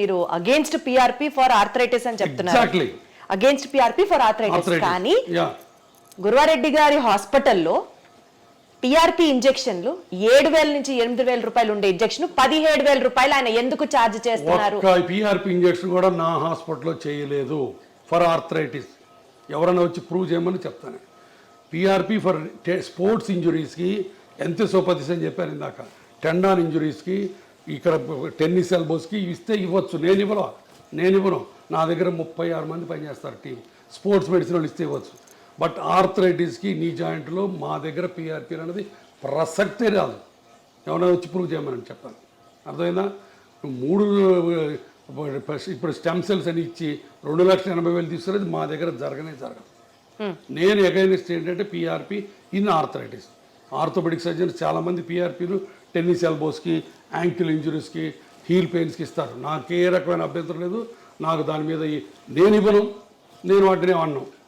మీరు against PRP for arthritis అని చెప్తున్నారు. Exactly against PRP for arthritis. కానీ గురువారెడ్డి గారి హాస్పిటల్లో పిఆర్పి ఇంజెక్షన్లు 7,000 నుంచి 8,000 రూపాయలు ఉండే ఇంజెక్షన్ 17,000 రూపాయలు ఆయన ఎందుకు ఛార్జ్ చేస్తున్నారు? పిఆర్పి ఇంజెక్షన్ కూడా నా హాస్పిటల్లో చేయలేదు ఫర్ ఆర్థరైటిస్. ఎవరైనా వచ్చి ప్రూవ్ చేయమని చెప్తాను. పిఆర్పి ఫర్ స్పోర్ట్స్ ఇంజురీస్కి ఎంతోపతిస్ అని చెప్పాను ఇందాక. టెండాన్ ఇంజురీస్కి, ఇక్కడ టెన్నిస్ ఎల్బోస్కి ఇస్తే ఇవ్వచ్చు. నేను ఇవ్వను. నా దగ్గర 36 మంది పనిచేస్తారు టీం. స్పోర్ట్స్ మెడిసిన్ వాళ్ళు ఇస్తే ఇవ్వచ్చు. బట్ ఆర్థరైటిస్కి నీ జాయింట్లో మా దగ్గర పిఆర్పి అనేది ప్రసక్తే రాదు. ఎవరైనా వచ్చి ప్రూవ్ చేయమని చెప్పాను. అర్థమైందా? 3 ఇప్పుడు స్టెమ్ సెల్స్ అని ఇచ్చి 2,80,000 తీసుకునేది మా దగ్గర జరగదు. నేను అగైనెస్ట్ ఏంటంటే PRP in arthritis. Orthopedic surgeons చాలామంది పిఆర్పీలు టెన్నిస్ ఎల్బోస్కి, యాంకిల్ ఇంజురీస్కి, హీల్ పెయిన్స్కి ఇస్తారు. నాకు ఏ రకమైన అభ్యంతరం లేదు. నాకు దాని మీద నేను ఇవ్వను, నేను వాటిని అన్నాను.